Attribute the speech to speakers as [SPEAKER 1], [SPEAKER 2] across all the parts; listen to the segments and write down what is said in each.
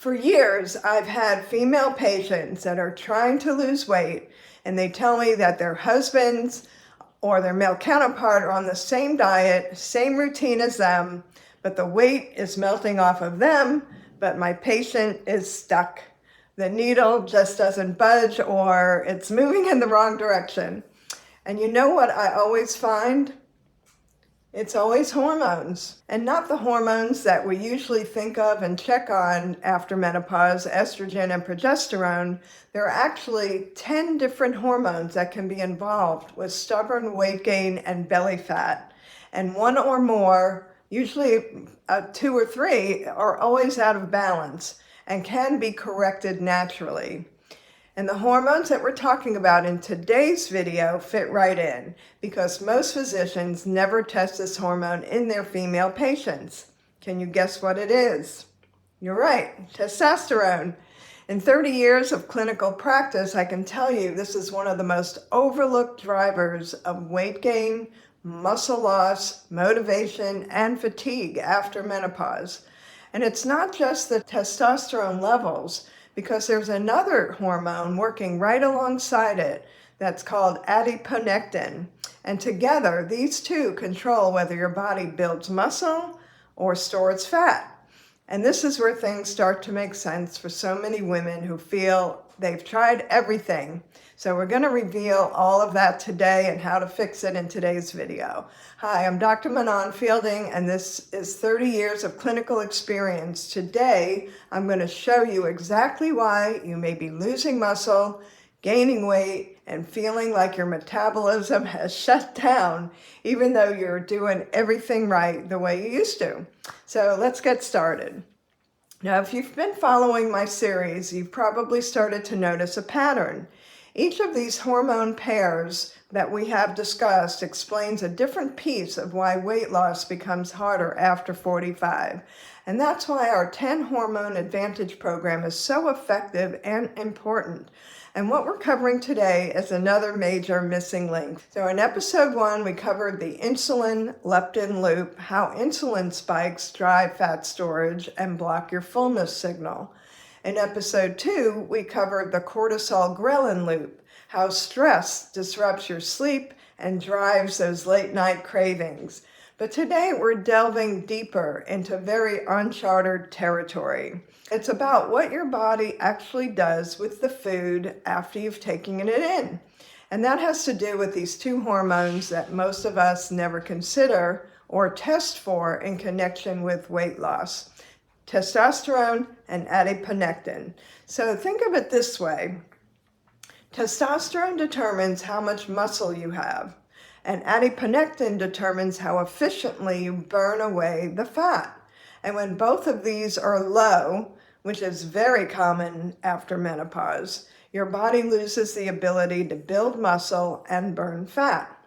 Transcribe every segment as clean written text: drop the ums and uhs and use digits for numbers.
[SPEAKER 1] For years, I've had female patients that are trying to lose weight, and they tell me that their husbands or their male counterpart are on the same diet, same routine as them, but the weight is melting off of them, but my patient is stuck. The needle just doesn't budge, or it's moving in the wrong direction. And you know what I always find? It's always hormones, and not the hormones that we usually think of and check on after menopause, estrogen and progesterone. There are actually 10 different hormones that can be involved with stubborn weight gain and belly fat. And one or more, usually 2 or 3, are always out of balance and can be corrected naturally. And the hormones that we're talking about in today's video fit right in, because most physicians never test this hormone in their female patients. Can you guess what it is? You're right, testosterone. In 30 years of clinical practice, I can tell you this is one of the most overlooked drivers of weight gain, muscle loss, motivation, and fatigue after menopause. And it's not just the testosterone levels, because there's another hormone working right alongside it that's called adiponectin. And together, these two control whether your body builds muscle or stores fat. And this is where things start to make sense for so many women who feel they've tried everything. So we're going to reveal all of that today and how to fix it in today's video. Hi, I'm Dr. Manon Fielding, and this is 30 years of clinical experience. Today, I'm going to show you exactly why you may be losing muscle, gaining weight, and feeling like your metabolism has shut down, even though you're doing everything right the way you used to. So let's get started. Now, if you've been following my series, you've probably started to notice a pattern. Each of these hormone pairs that we have discussed explains a different piece of why weight loss becomes harder after 45. And that's why our 10 Hormone Advantage program is so effective and important. And what we're covering today is another major missing link. So in episode 1, we covered the insulin-leptin loop, how insulin spikes drive fat storage and block your fullness signal. In episode 2, we covered the cortisol-ghrelin loop, how stress disrupts your sleep and drives those late-night cravings. But today we're delving deeper into very uncharted territory. It's about what your body actually does with the food after you've taken it in. And that has to do with these two hormones that most of us never consider or test for in connection with weight loss: testosterone and adiponectin. So think of it this way. Testosterone determines how much muscle you have, and adiponectin determines how efficiently you burn away the fat. And when both of these are low, which is very common after menopause, your body loses the ability to build muscle and burn fat.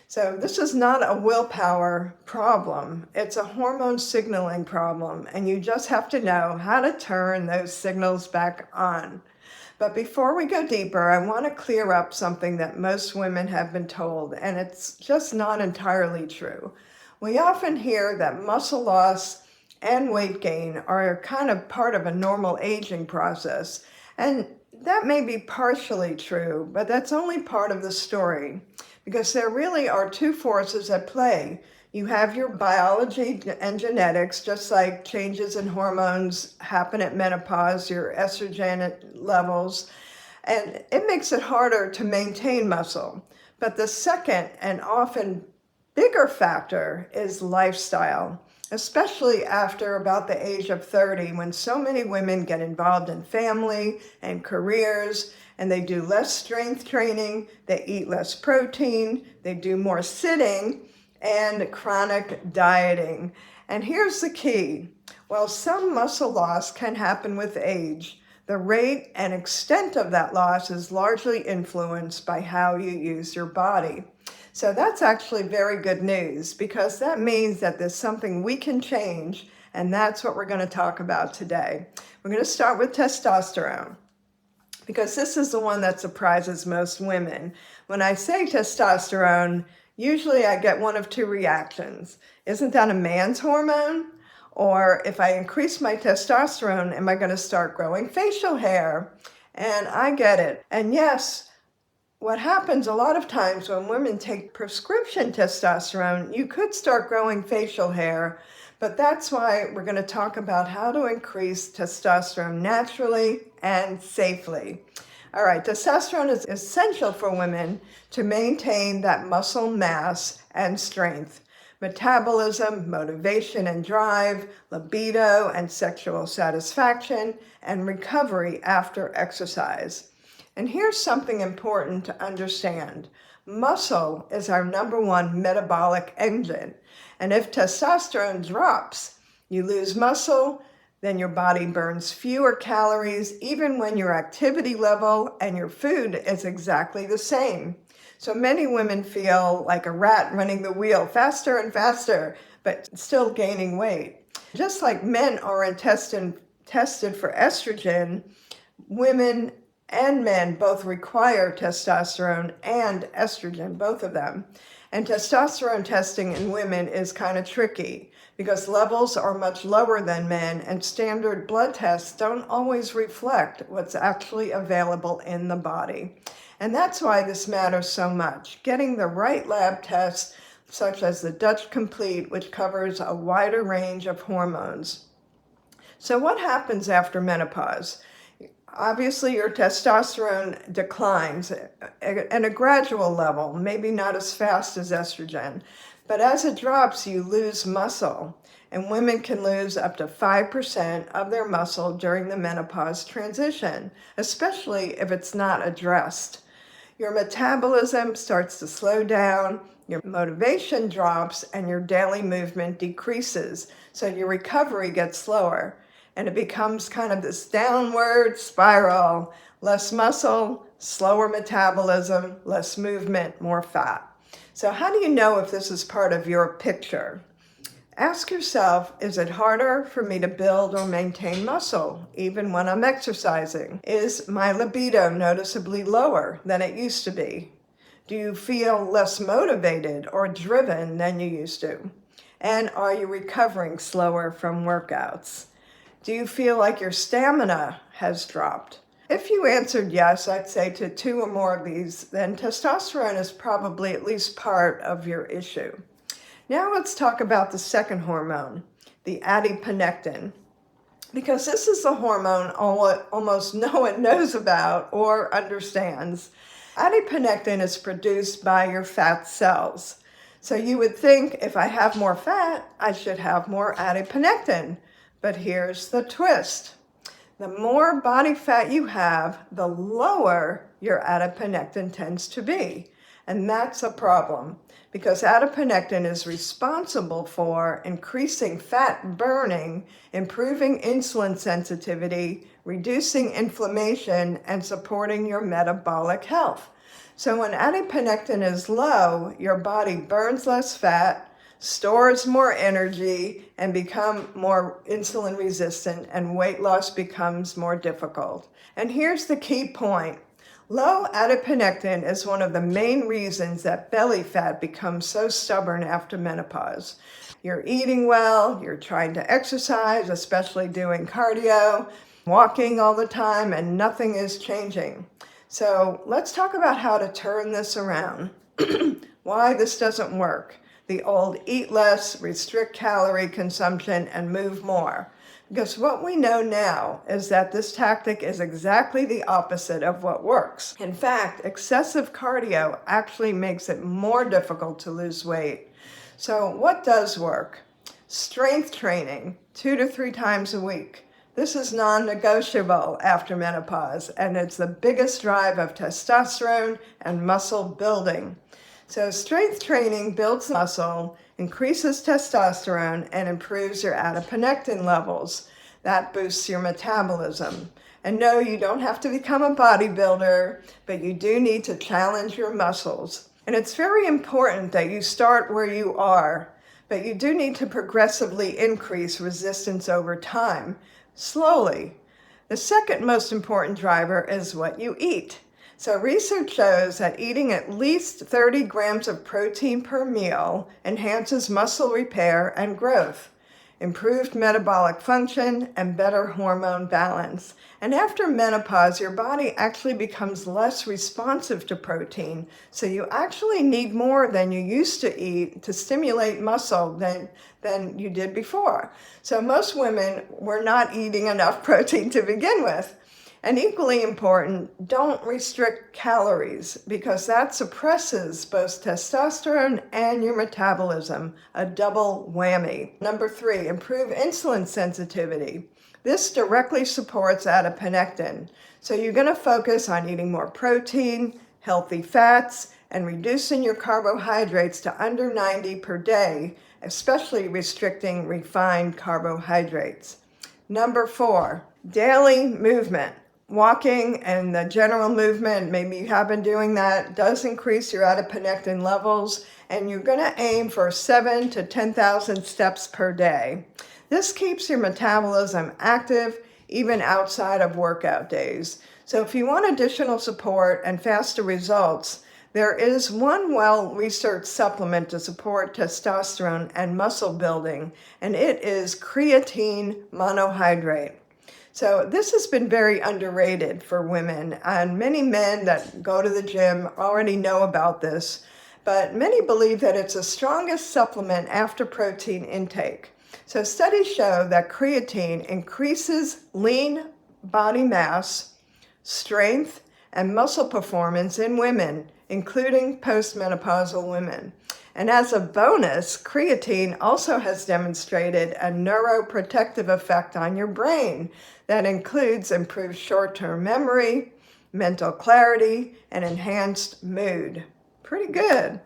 [SPEAKER 1] So this is not a willpower problem. It's a hormone signaling problem, and you just have to know how to turn those signals back on. But before we go deeper, I want to clear up something that most women have been told, and it's just not entirely true. We often hear that muscle loss and weight gain are kind of part of a normal aging process, and that may be partially true, but that's only part of the story. Because there really are two forces at play. You have your biology and genetics, just like changes in hormones happen at menopause, your estrogen levels, and it makes it harder to maintain muscle. But the second and often bigger factor is lifestyle, especially after about the age of 30, when so many women get involved in family and careers, and they do less strength training, they eat less protein, they do more sitting, and chronic dieting. And here's the key. While some muscle loss can happen with age, the rate and extent of that loss is largely influenced by how you use your body. So that's actually very good news, because that means that there's something we can change, and that's what we're going to talk about today. We're going to start with testosterone, because this is the one that surprises most women. When I say testosterone, usually I get one of two reactions. Isn't that a man's hormone? Or if I increase my testosterone, am I going to start growing facial hair? And I get it. And yes, what happens a lot of times when women take prescription testosterone, you could start growing facial hair, but that's why we're going to talk about how to increase testosterone naturally and safely. All right, testosterone is essential for women to maintain that muscle mass and strength, metabolism, motivation and drive, libido and sexual satisfaction, and recovery after exercise. And here's something important to understand. Muscle is our number one metabolic engine. And if testosterone drops, you lose muscle, then your body burns fewer calories, even when your activity level and your food is exactly the same. So many women feel like a rat running the wheel, faster and faster, but still gaining weight. Just like men aren't tested for estrogen, women and men both require testosterone and estrogen, both of them. And testosterone testing in women is kind of tricky because levels are much lower than men, and standard blood tests don't always reflect what's actually available in the body. And that's why this matters so much. Getting the right lab tests, such as the Dutch Complete, which covers a wider range of hormones. So what happens after menopause? Obviously, your testosterone declines at a gradual level, maybe not as fast as estrogen. But as it drops, you lose muscle. And women can lose up to 5% of their muscle during the menopause transition, especially if it's not addressed. Your metabolism starts to slow down, your motivation drops, and your daily movement decreases. So your recovery gets slower. And it becomes kind of this downward spiral, less muscle, slower metabolism, less movement, more fat. So how do you know if this is part of your picture? Ask yourself, is it harder for me to build or maintain muscle, even when I'm exercising? Is my libido noticeably lower than it used to be? Do you feel less motivated or driven than you used to? And are you recovering slower from workouts? Do you feel like your stamina has dropped? If you answered yes, I'd say to 2 or more of these, then testosterone is probably at least part of your issue. Now let's talk about the second hormone, the adiponectin, because this is the hormone almost no one knows about or understands. Adiponectin is produced by your fat cells. So you would think if I have more fat, I should have more adiponectin. But here's the twist. The more body fat you have, the lower your adiponectin tends to be. And that's a problem because adiponectin is responsible for increasing fat burning, improving insulin sensitivity, reducing inflammation, and supporting your metabolic health. So when adiponectin is low, your body burns less fat, stores more energy, and become more insulin resistant, and weight loss becomes more difficult. And here's the key point. Low adiponectin is one of the main reasons that belly fat becomes so stubborn after menopause. You're eating well, you're trying to exercise, especially doing cardio, walking all the time, and nothing is changing. So let's talk about how to turn this around. Why this doesn't work. The old eat less, restrict calorie consumption, and move more. Because what we know now is that this tactic is exactly the opposite of what works. In fact, excessive cardio actually makes it more difficult to lose weight. So what does work? Strength training, 2 to 3 times a week. This is non-negotiable after menopause, and it's the biggest drive of testosterone and muscle building. So strength training builds muscle, increases testosterone, and improves your adiponectin levels. That boosts your metabolism. And no, you don't have to become a bodybuilder, but you do need to challenge your muscles. And it's very important that you start where you are, but you do need to progressively increase resistance over time, slowly. The second most important driver is what you eat. So research shows that eating at least 30 grams of protein per meal enhances muscle repair and growth. improved metabolic function, and better hormone balance. And after menopause, your body actually becomes less responsive to protein, so you actually need more than you used to eat to stimulate muscle than you did before. So most women were not eating enough protein to begin with. And equally important, don't restrict calories because that suppresses both testosterone and your metabolism, a double whammy. Number 3, improve insulin sensitivity. This directly supports adiponectin. So you're going to focus on eating more protein, healthy fats, and reducing your carbohydrates to under 90 per day, especially restricting refined carbohydrates. Number 4, daily movement. Walking and the general movement, maybe you have been doing that, does increase your adiponectin levels, and you're going to aim for 7,000 to 10,000 steps per day. This keeps your metabolism active even outside of workout days. So if you want additional support and faster results, there is one well-researched supplement to support testosterone and muscle building, and it is creatine monohydrate. So this has been very underrated for women, and many men that go to the gym already know about this, but many believe that it's the strongest supplement after protein intake. So studies show that creatine increases lean body mass, strength, and muscle performance in women, including postmenopausal women. And as a bonus, creatine also has demonstrated a neuroprotective effect on your brain that includes improved short-term memory, mental clarity, and enhanced mood. Pretty good.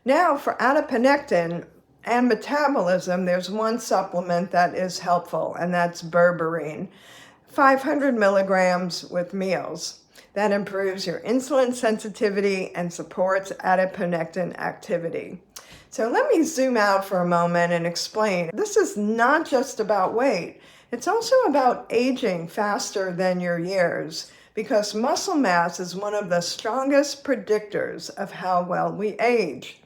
[SPEAKER 1] Now for adiponectin and metabolism, there's one supplement that is helpful, and that's berberine. 500 milligrams with meals. That improves your insulin sensitivity and supports adiponectin activity. So let me zoom out for a moment and explain. This is not just about weight. It's also about aging faster than your years, because muscle mass is one of the strongest predictors of how well we age.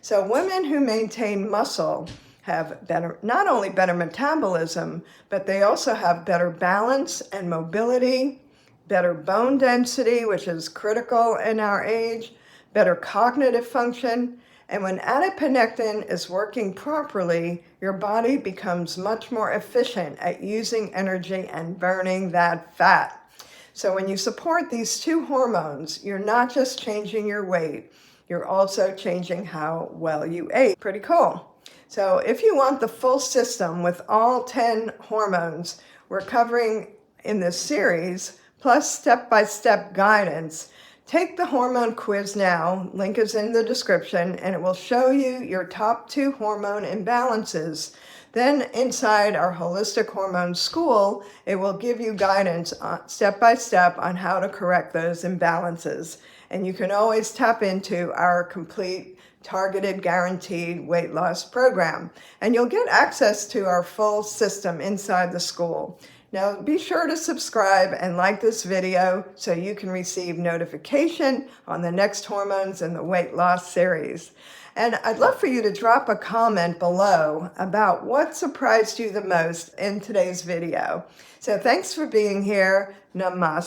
[SPEAKER 1] So women who maintain muscle have not only better metabolism, but they also have better balance and mobility, better bone density, which is critical in our age, better cognitive function, and when adiponectin is working properly, your body becomes much more efficient at using energy and burning that fat. So when you support these two hormones, you're not just changing your weight, you're also changing how well you ate. Pretty cool. So if you want the full system with all 10 hormones we're covering in this series, plus step-by-step guidance, take the hormone quiz now, link is in the description, and it will show you your top 2 hormone imbalances. Then inside our Holistic Hormone Skool, it will give you guidance step-by-step on how to correct those imbalances. And you can always tap into our complete targeted guaranteed weight loss program. And you'll get access to our full system inside the school. Now be sure to subscribe and like this video so you can receive notification on the next hormones in the weight loss series. And I'd love for you to drop a comment below about what surprised you the most in today's video. So thanks for being here. Namaste.